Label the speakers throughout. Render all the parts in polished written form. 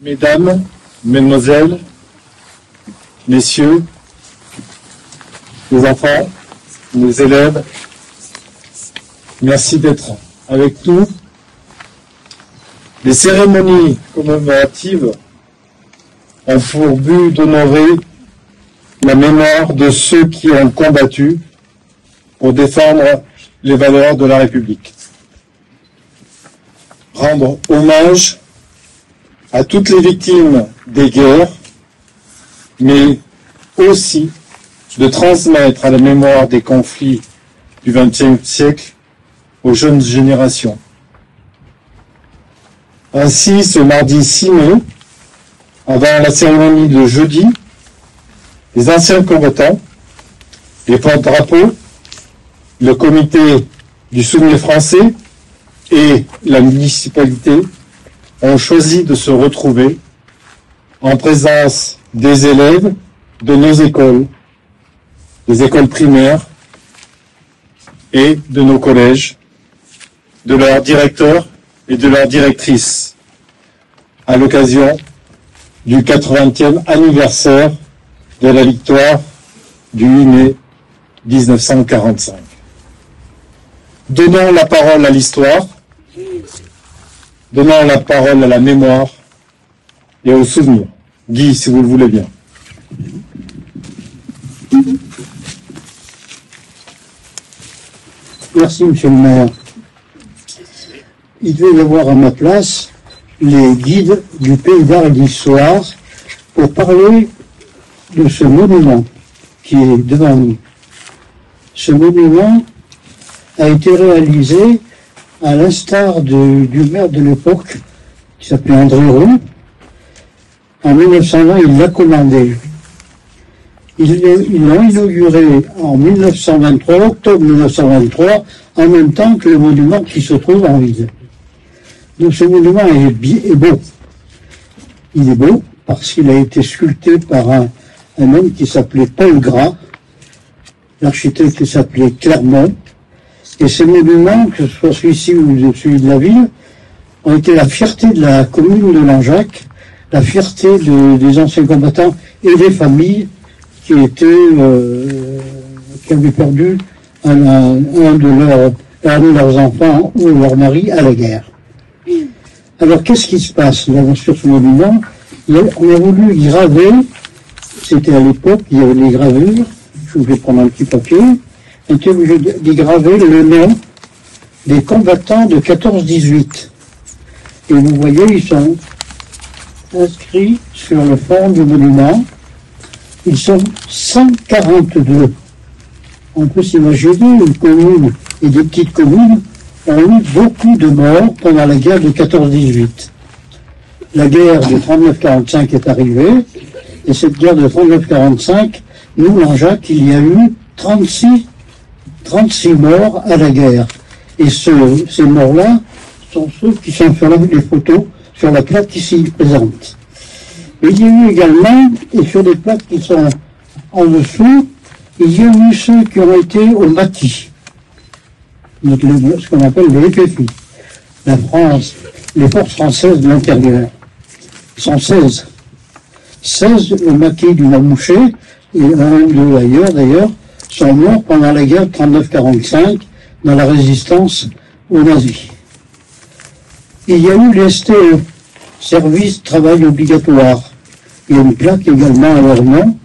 Speaker 1: Mesdames, Mesdemoiselles, Messieurs, les enfants, les élèves, merci d'être avec nous. Les cérémonies commémoratives ont pour but d'honorer la mémoire de ceux qui ont combattu pour défendre les valeurs de la République. Rendre hommage à toutes les victimes des guerres, mais aussi de transmettre à la mémoire des conflits du XXe siècle aux jeunes générations. Ainsi, ce mardi 6 mai, avant la cérémonie de jeudi, les anciens combattants, les porte-drapeaux, le comité du souvenir français et la municipalité ont choisi de se retrouver en présence des élèves de nos écoles, des écoles primaires et de nos collèges, de leurs directeurs et de leurs directrices, à l'occasion du 80e anniversaire de la victoire du 8 mai 1945. Donnons la parole à l'histoire, donnons la parole à la mémoire et au souvenir. Guy, si vous le voulez bien.
Speaker 2: Merci, monsieur le maire. Il devait y avoir à ma place les guides du Pays d'Art et d'Histoire pour parler de ce monument qui est devant nous. Ce monument a été réalisé à l'instar du maire de l'époque, qui s'appelait André Roux. En 1920, il l'a commandé. Ils l'ont inauguré en 1923, octobre 1923, en même temps que le monument qui se trouve en ville. Donc ce monument est beau. Il est beau parce qu'il a été sculpté par un homme qui s'appelait Paul Gras, l'architecte qui s'appelait Clermont. Et ces monuments, que ce soit celui-ci ou celui de la ville, ont été la fierté de la commune de Langeac, la fierté des anciens combattants et des familles qui avaient perdu un de leurs enfants ou leur mari à la guerre. Alors qu'est-ce qui se passe là, sur ce monument? On a voulu graver, c'était à l'époque, il y avait les gravures, je vais prendre un petit papier, on était obligé d'y graver le nom des combattants de 14-18. Et vous voyez, ils sont inscrits sur le fond du monument. Ils sont 142. On peut s'imaginer une commune et des petites communes ont eu beaucoup de morts pendant la guerre de 14-18. La guerre de 39-45 est arrivée, et cette guerre de 39-45, nous, Langeac, il y a eu 36 morts à la guerre. Et ces morts-là sont ceux qui sont sur les photos, sur la plaque ici présente. Et il y a eu également, et sur des plaques qui sont en dessous, il y a eu ceux qui ont été au maquis, ce qu'on appelle les FFI, la France, les forces françaises de l'intérieur. Ils sont 16. 16 au maquis du Mamouché, et un ou deux ailleurs d'ailleurs, sont morts pendant la guerre de 39-45 dans la résistance aux nazis. Il y a eu les STE, service travail obligatoire. Il y a une plaque également à leur nom,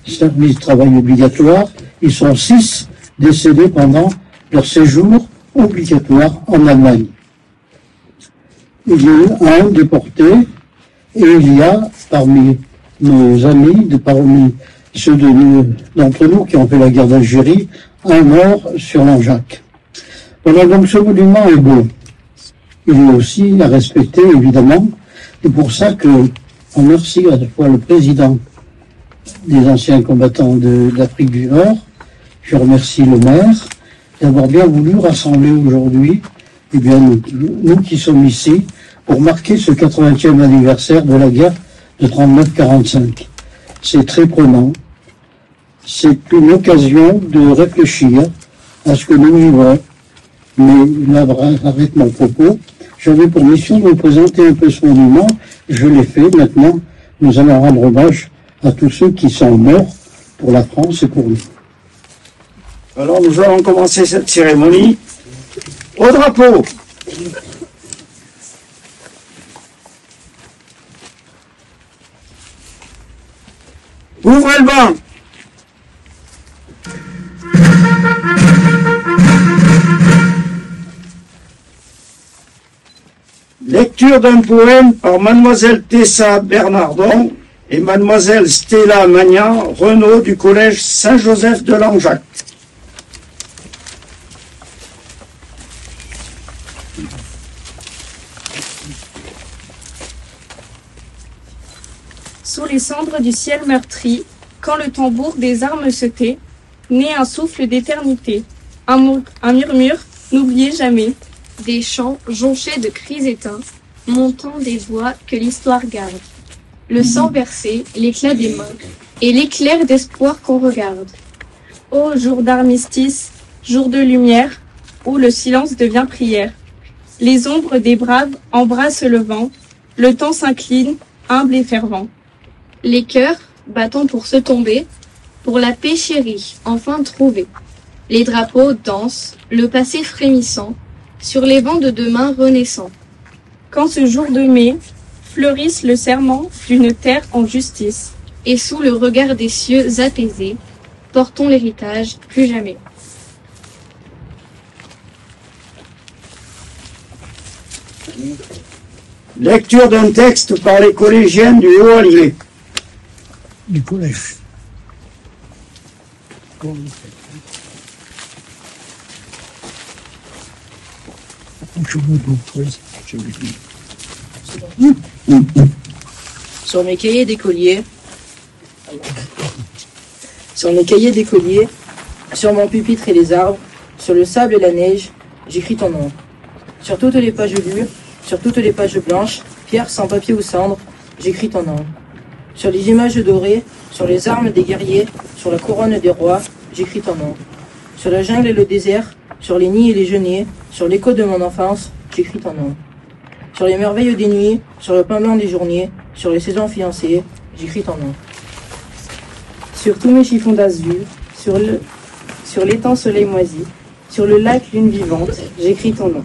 Speaker 2: service travail obligatoire. Ils sont 6 décédés pendant leur séjour obligatoire en Allemagne. Il y a eu un déporté, et il y a parmi nos amis, parmi ceux d'entre nous qui ont fait la guerre d'Algérie, un mort sur Langeac. Voilà, donc ce monument est beau. Il est aussi à respecter, évidemment. C'est pour ça que on remercie à la fois le président des anciens combattants d'Afrique du Nord. Je remercie le maire d'avoir bien voulu rassembler aujourd'hui, eh bien, nous qui sommes ici, pour marquer ce 80e anniversaire de la guerre de 39-45. C'est très prenant. C'est une occasion de réfléchir à ce que nous vivons. Mais là, avec mon propos, J'avais pour mission de vous présenter un peu ce monument. Je l'ai fait. Maintenant, nous allons rendre hommage à tous ceux qui sont morts pour la France et pour nous.
Speaker 3: Alors nous allons commencer cette cérémonie au drapeau. Ouvrez le banc. Lecture d'un poème par Mademoiselle Tessa Bernardon et Mademoiselle Stella Magnan Renaud du collège Saint-Joseph de Langeac.
Speaker 4: Sous les cendres du ciel meurtri, quand le tambour des armes se tait, naît un souffle d'éternité, un murmure, n'oubliez jamais.
Speaker 5: Des chants jonchés de cris éteints, montant des voix que l'histoire garde. Le sang versé, l'éclat des mains, et l'éclair d'espoir qu'on regarde.
Speaker 4: Ô jour d'armistice, jour de lumière, où le silence devient prière. Les ombres des braves embrassent le vent, le temps s'incline, humble et fervent.
Speaker 5: Les cœurs, battant pour se tomber, pour la paix chérie, enfin trouvée. Les drapeaux dansent, le passé frémissant, sur les vents de demain renaissant.
Speaker 4: Quand ce jour de mai, fleurisse le serment d'une terre en justice.
Speaker 5: Et sous le regard des cieux apaisés, portons l'héritage plus jamais.
Speaker 3: Lecture d'un texte par les collégiennes du Haut-Allier.
Speaker 2: Du collège.
Speaker 6: Sur mes cahiers d'écolier, sur mon pupitre et les arbres, sur le sable et la neige, j'écris ton nom. Sur toutes les pages lues, sur toutes les pages blanches, pierre sans papier ou cendre, j'écris ton nom. Sur les images dorées, sur les armes des guerriers, sur la couronne des rois, j'écris ton nom. Sur la jungle et le désert, sur les nids et les genêts, sur l'écho de mon enfance, j'écris ton nom. Sur les merveilles des nuits, sur le pain blanc des journées, sur les saisons fiancées, j'écris ton nom.
Speaker 4: Sur tous mes chiffons d'azur, sur l'étang soleil moisi, sur le lac lune vivante, j'écris ton nom.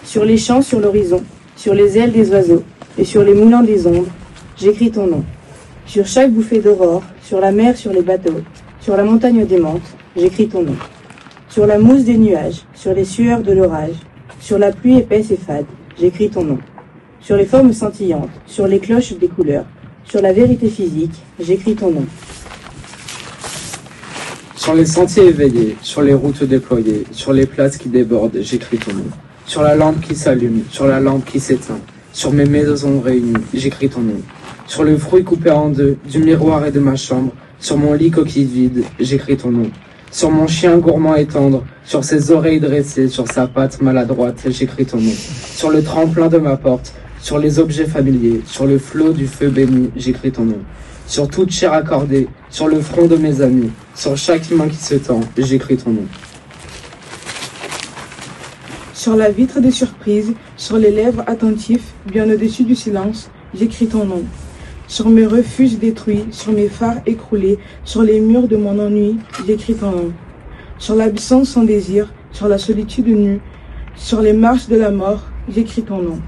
Speaker 4: Sur les champs, sur l'horizon, sur les ailes des oiseaux, et sur les moulins des ombres, j'écris ton nom. Sur chaque bouffée d'aurore, sur la mer, sur les bateaux, sur la montagne démente, j'écris ton nom. Sur la mousse des nuages, sur les sueurs de l'orage, sur la pluie épaisse et fade, j'écris ton nom. Sur les formes scintillantes, sur les cloches des couleurs, sur la vérité physique, j'écris ton nom.
Speaker 7: Sur les sentiers éveillés, sur les routes déployées, sur les places qui débordent, j'écris ton nom. Sur la lampe qui s'allume, sur la lampe qui s'éteint, sur mes maisons réunies, j'écris ton nom. Sur le fruit coupé en deux, du miroir et de ma chambre, sur mon lit coquille vide, j'écris ton nom. Sur mon chien gourmand et tendre, sur ses oreilles dressées, sur sa patte maladroite, j'écris ton nom. Sur le tremplin de ma porte, sur les objets familiers, sur le flot du feu béni, j'écris ton nom. Sur toute chair accordée, sur le front de mes amis, sur chaque main qui se tend, j'écris ton nom.
Speaker 8: Sur la vitre des surprises, sur les lèvres attentifs, bien au-dessus du silence, j'écris ton nom. Sur mes refuges détruits, sur mes phares écroulés, sur les murs de mon ennui, j'écris ton nom. Sur l'absence sans désir, sur la solitude nue, sur les marches de la mort, j'écris ton nom.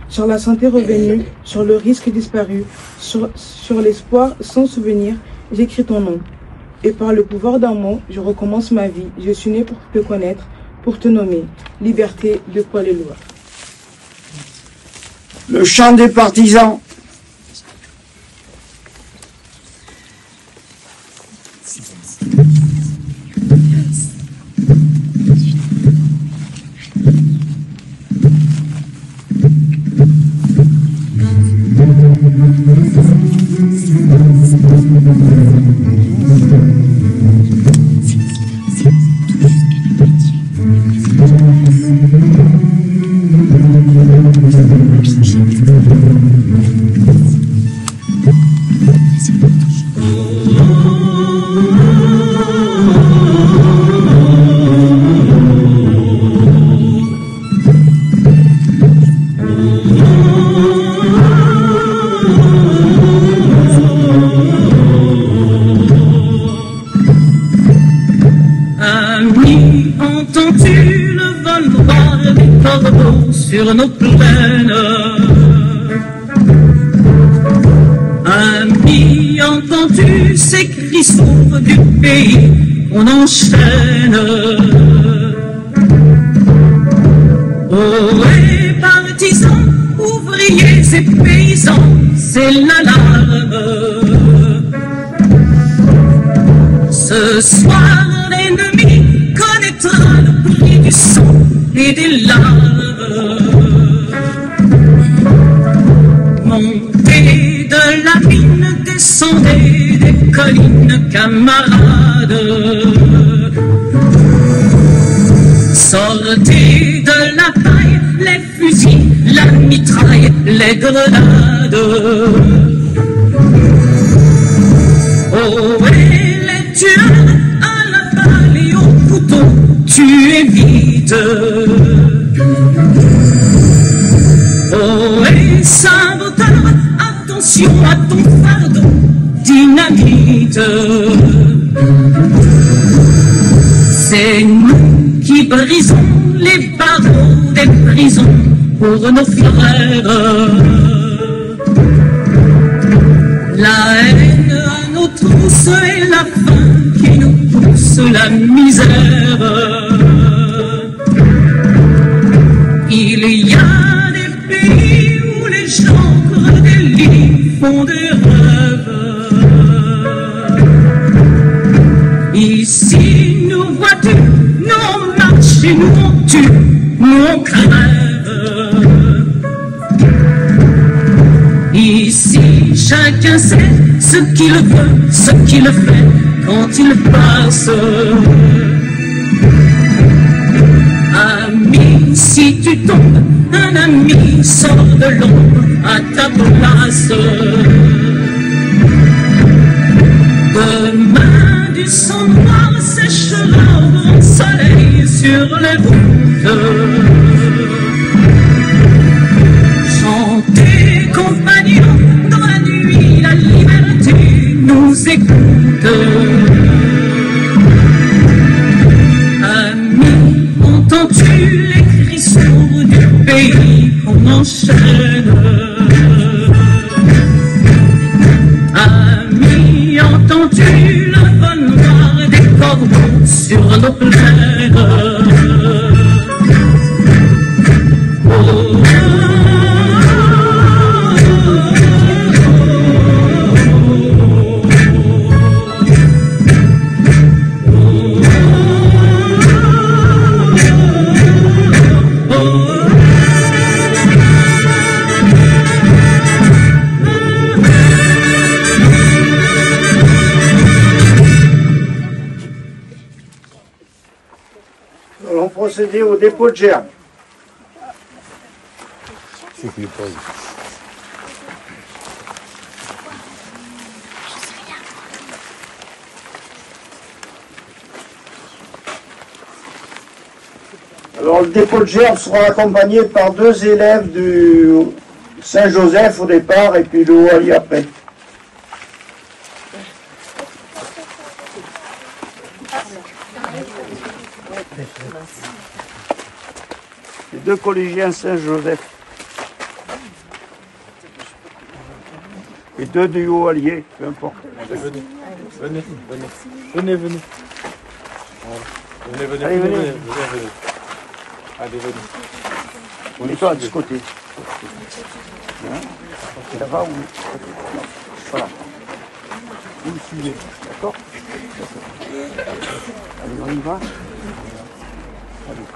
Speaker 8: Sur la santé revenue, sur le risque disparu, sur l'espoir sans souvenir, j'écris ton nom. Et par le pouvoir d'un mot, je recommence ma vie. Je suis né pour te connaître, pour te nommer. Liberté de Poil-et-Loire.
Speaker 3: Le chant des partisans.
Speaker 9: sur nos plaines. Amis, entends-tu ces cris sourds du pays qu'on enchaîne? Oh, et partisans, ouvriers et paysans, c'est l'alarme. Ce soir, l'ennemi connaîtra le prix du sang et des larmes. Montez de la mine, descendez des collines, camarades. Sortez de la paille, les fusils, la mitraille, les grenades. Oh, et les tueurs à la balle et au couteau, tuez vite. Oh, et saboteur, attention à ton fardeau, dynamite. C'est nous qui brisons les barreaux des prisons pour nos frères. La haine à nos trousses et la faim qui nous pousse la misère. Il y a des pays où les gens creux des lits font des rêves. Ici nous vois-tu, nous on marche et nous on tue, nous on crève. Ici chacun sait ce qu'il veut, ce qu'il fait quand il passe. Ami, si tu tombes, un ami sort de l'ombre à ta place. Demain du sang noir séchera au grand soleil sur les routes. Chantez, compagnons, dans la nuit, la liberté nous écoute. Amis, entends-tu les cris sourds du pays qu'on enchaîne? Amis, entends-tu le vol noir des corbeaux sur nos plaines? Oh,
Speaker 3: Nous allons procéder au dépôt de germes. Alors le dépôt de germes sera accompagné par 2 élèves du Saint-Joseph au départ et puis le Haut-Allier après. Les 2 collégiens Saint-Joseph et 2 du Haut-Allier, peu importe.
Speaker 10: Venez. Allez, venez. Allez, venez.
Speaker 3: On est toi de ce côté. Hein? Ça va ou non? Voilà. Vous le suivez, d'accord? Allez, on y va. Allez.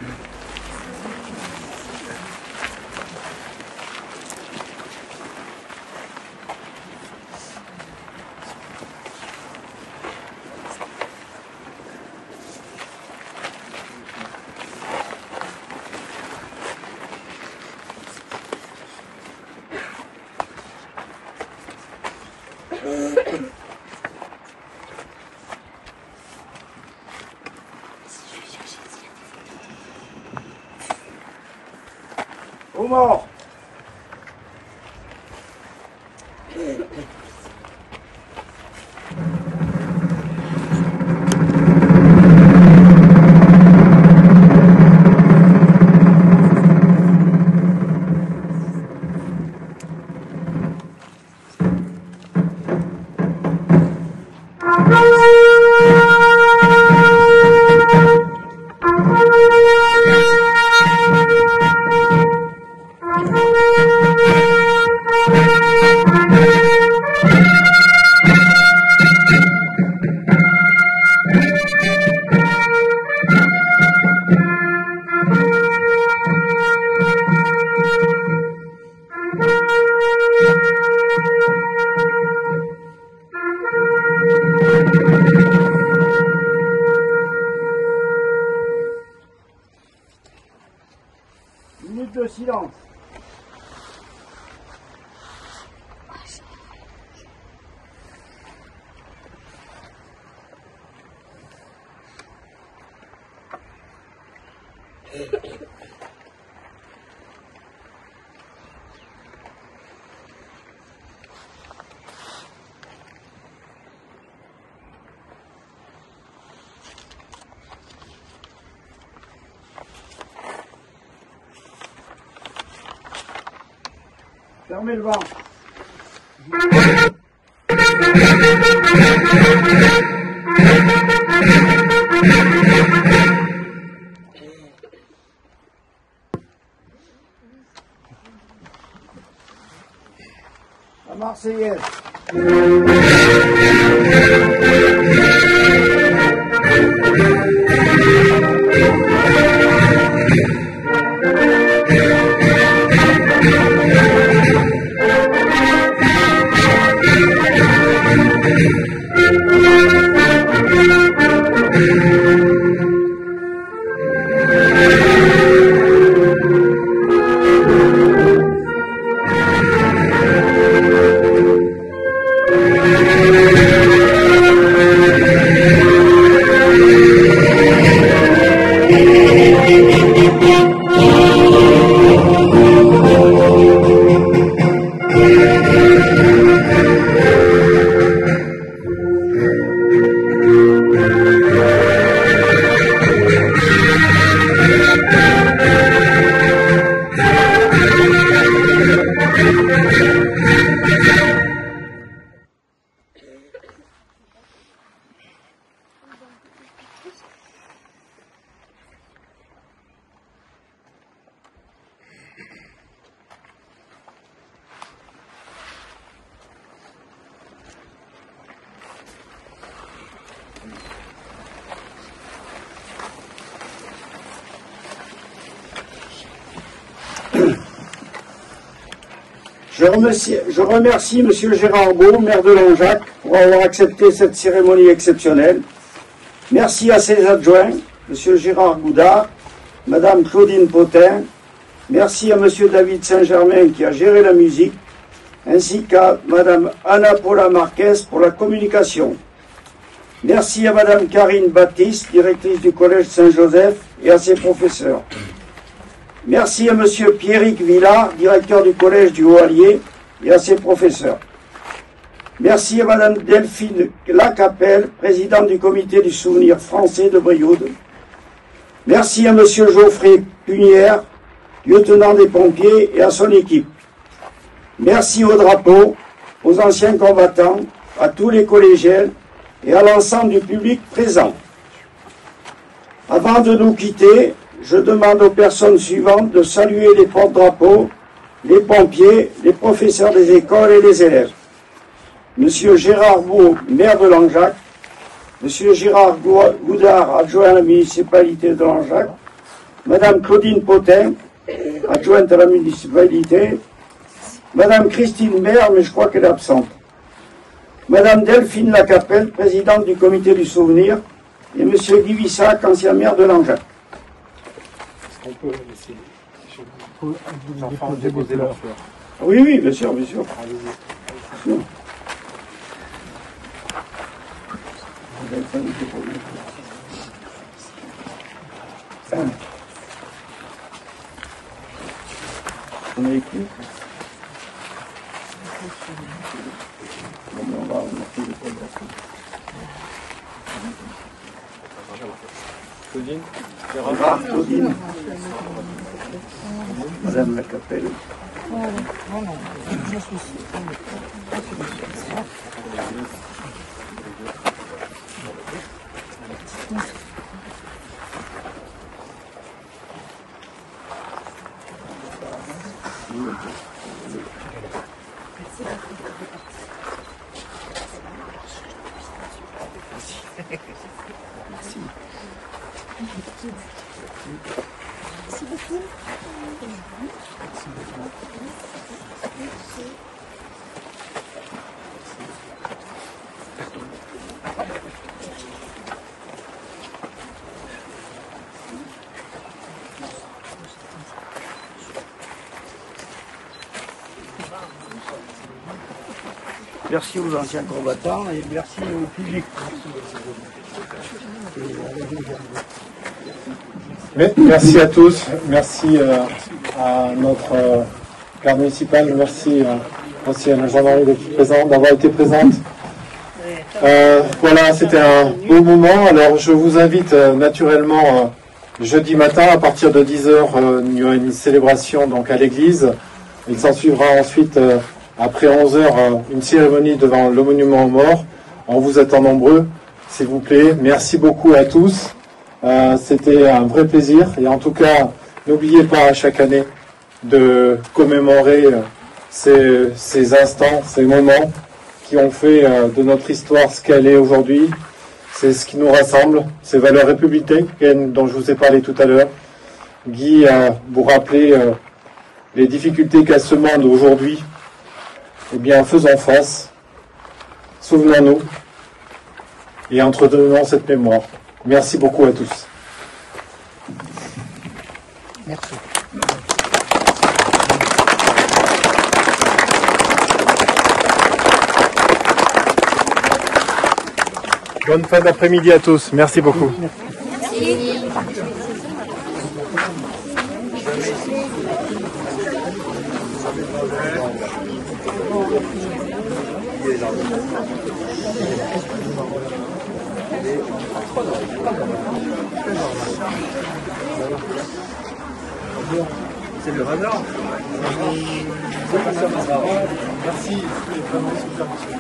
Speaker 3: Au mort. silence. Fermez le vent. La Marseillaise. Je remercie M. Gérard Beau, maire de Langeac, pour avoir accepté cette cérémonie exceptionnelle. Merci à ses adjoints, M. Gérard Goudard, Mme Claudine Potin. Merci à M. David Saint-Germain qui a géré la musique, ainsi qu'à Mme Anna Paula Marquez pour la communication. Merci à Mme Karine Baptiste, directrice du Collège Saint-Joseph, et à ses professeurs. Merci à M. Pierrick Villard, directeur du Collège du Haut-Allier, et à ses professeurs. Merci à Mme Delphine Lacapelle, présidente du comité du souvenir français de Brioude. Merci à M. Geoffrey Punière, lieutenant des pompiers, et à son équipe. Merci au drapeau, aux anciens combattants, à tous les collégiens et à l'ensemble du public présent. Avant de nous quitter, je demande aux personnes suivantes de saluer les porte-drapeaux, les pompiers, les professeurs des écoles et les élèves. Monsieur Gérard Beau, maire de Langeac, Monsieur Gérard Goudard, adjoint à la municipalité de Langeac, Madame Claudine Potin, adjointe à la municipalité, Madame Christine Maire, mais je crois qu'elle est absente, Madame Delphine Lacapelle, présidente du comité du souvenir, et Monsieur Guy Vissac, ancien maire de Langeac.
Speaker 10: On peut laisser les enfants déposer leurs fleurs.
Speaker 3: Oui, oui, bien sûr, bien sûr. Allez-y. On a écrit. On va marquer le point de
Speaker 10: Claudine,
Speaker 3: Gérard, Claudine, Madame Lacapelle. Merci aux anciens combattants et merci au public.
Speaker 1: Merci à tous, merci à notre garde municipale, merci aussi à la gendarmerie d'avoir été présente. Voilà, c'était un beau moment. Alors je vous invite naturellement jeudi matin à partir de 10h, il y aura une célébration donc à l'église. Il s'en suivra ensuite après 11h une cérémonie devant le monument aux morts. On vous attend nombreux, s'il vous plaît. Merci beaucoup à tous. C'était un vrai plaisir et en tout cas n'oubliez pas chaque année de commémorer ces instants, ces moments qui ont fait de notre histoire ce qu'elle est aujourd'hui. C'est ce qui nous rassemble, ces valeurs républicaines dont je vous ai parlé tout à l'heure. Guy, vous rappelez les difficultés qu'a ce monde aujourd'hui. Eh bien, faisons face, souvenons-nous et entretenons cette mémoire. Merci beaucoup à tous.
Speaker 2: Merci.
Speaker 1: Bonne fin d'après-midi à tous. Merci beaucoup.
Speaker 5: Merci.
Speaker 10: C'est le radar. Merci. Vraiment super, monsieur.